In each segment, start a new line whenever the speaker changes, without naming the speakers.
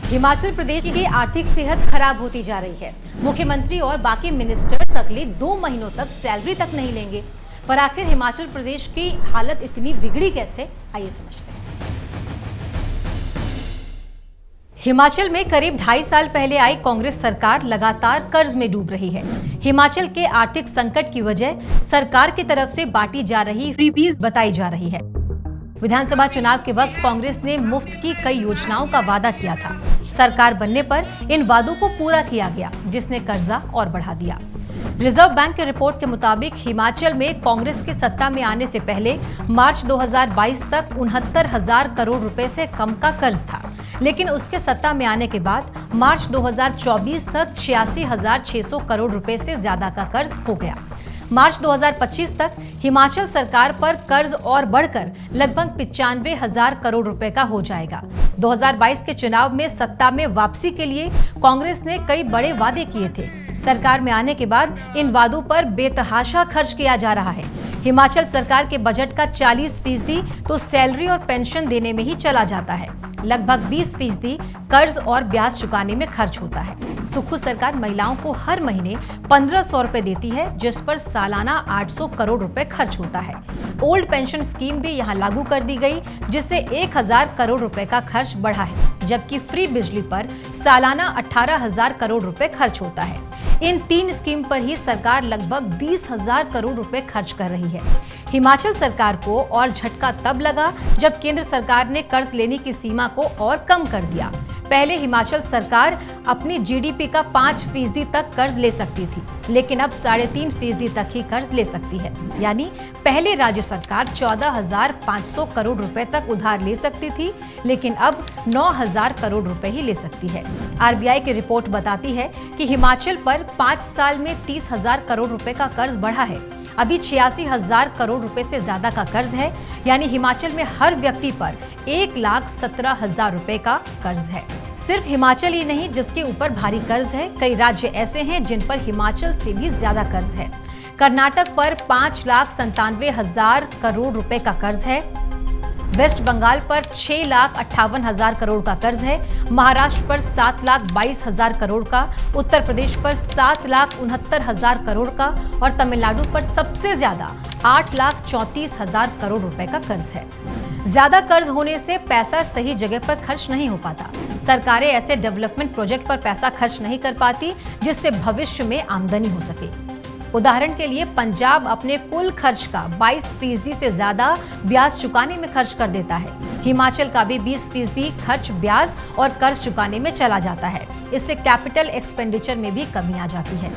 हिमाचल प्रदेश की आर्थिक सेहत खराब होती जा रही है। मुख्यमंत्री और बाकी मिनिस्टर्स अगले 2 महीनों तक सैलरी तक नहीं लेंगे। पर आखिर हिमाचल प्रदेश की हालत इतनी बिगड़ी कैसे, आइए समझते हैं। हिमाचल में करीब 2.5 साल पहले आई कांग्रेस सरकार लगातार कर्ज में डूब रही है। हिमाचल के आर्थिक संकट की वजह सरकार की तरफ से बांटी जा रही फ्रीबीज बताई जा रही है। विधानसभा चुनाव के वक्त कांग्रेस ने मुफ्त की कई योजनाओं का वादा किया था। सरकार बनने पर इन वादों को पूरा किया गया, जिसने कर्जा और बढ़ा दिया। रिजर्व बैंक की रिपोर्ट के मुताबिक हिमाचल में कांग्रेस के सत्ता में आने से पहले मार्च 2022 तक 69,000 करोड़ रुपए से कम का कर्ज था, लेकिन उसके सत्ता में आने के बाद मार्च 2024 तक 86,600 करोड़ रुपए से ज्यादा का कर्ज हो गया। मार्च 2025 तक हिमाचल सरकार पर कर्ज और बढ़कर लगभग 95,000 करोड़ रुपए का हो जाएगा। 2022 के चुनाव में सत्ता में वापसी के लिए कांग्रेस ने कई बड़े वादे किए थे। सरकार में आने के बाद इन वादों पर बेतहाशा खर्च किया जा रहा है। हिमाचल सरकार के बजट का 40% तो सैलरी और पेंशन देने में ही चला जाता है। लगभग 20% कर्ज और ब्याज चुकाने में खर्च होता है। सुक्खू सरकार महिलाओं को हर महीने 1,500 रुपए देती है, जिस पर सालाना 800 करोड़ रुपए खर्च होता है। ओल्ड पेंशन स्कीम भी यहाँ लागू कर दी गई, जिससे 1,000 करोड़ रुपए का खर्च बढ़ा है, जबकि फ्री बिजली पर सालाना 18,000 करोड़ रुपए खर्च होता है। इन 3 स्कीम पर ही सरकार लगभग 20,000 करोड़ रुपए खर्च कर रही है। हिमाचल सरकार को और झटका तब लगा जब केंद्र सरकार ने कर्ज लेने की सीमा को और कम कर दिया। पहले हिमाचल सरकार अपनी जीडीपी का 5% तक कर्ज ले सकती थी, लेकिन अब 3.5% तक ही कर्ज ले सकती है। यानी पहले राज्य सरकार 14,500 करोड़ रुपए तक उधार ले सकती थी, लेकिन अब 9,000 करोड़ रुपए ही ले सकती है। आरबीआई की रिपोर्ट बताती है कि हिमाचल पर 5 साल में 30,000 करोड़ रुपए का कर्ज बढ़ा है। अभी 86,000 करोड़ रुपए से ज्यादा का कर्ज है, यानी हिमाचल में हर व्यक्ति पर 1,17,000 रुपए का कर्ज है। सिर्फ हिमाचल ही नहीं जिसके ऊपर भारी कर्ज है, कई राज्य ऐसे हैं जिन पर हिमाचल से भी ज्यादा कर्ज है। कर्नाटक पर 5,97,000 करोड़ रुपए का कर्ज है। वेस्ट बंगाल पर 6,58,000 करोड़ का कर्ज है। महाराष्ट्र पर 7,22,000 करोड़ का, उत्तर प्रदेश पर 7,69,000 करोड़ का और तमिलनाडु पर सबसे ज्यादा 8,34,000 करोड़ रुपए का कर्ज है। ज्यादा कर्ज होने से पैसा सही जगह पर खर्च नहीं हो पाता। सरकारें ऐसे डेवलपमेंट प्रोजेक्ट पर पैसा खर्च नहीं कर पाती जिससे भविष्य में आमदनी हो सके। उदाहरण के लिए पंजाब अपने कुल खर्च का 22% से ज्यादा ब्याज चुकाने में खर्च कर देता है। हिमाचल का भी 20% खर्च ब्याज और कर्ज चुकाने में चला जाता है। इससे कैपिटल एक्सपेंडिचर में भी कमी आ जाती है।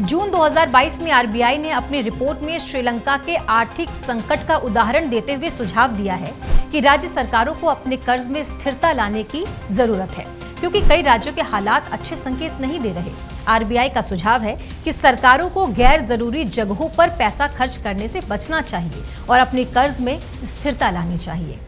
जून 2022 में आरबीआई ने अपनी रिपोर्ट में श्रीलंका के आर्थिक संकट का उदाहरण देते हुए सुझाव दिया है कि राज्य सरकारों को अपने कर्ज में स्थिरता लाने की जरूरत है, क्योंकि कई राज्यों के हालात अच्छे संकेत नहीं दे रहे। आरबीआई का सुझाव है कि सरकारों को गैर जरूरी जगहों पर पैसा खर्च करने से बचना चाहिए और अपने कर्ज में स्थिरता लानी चाहिए।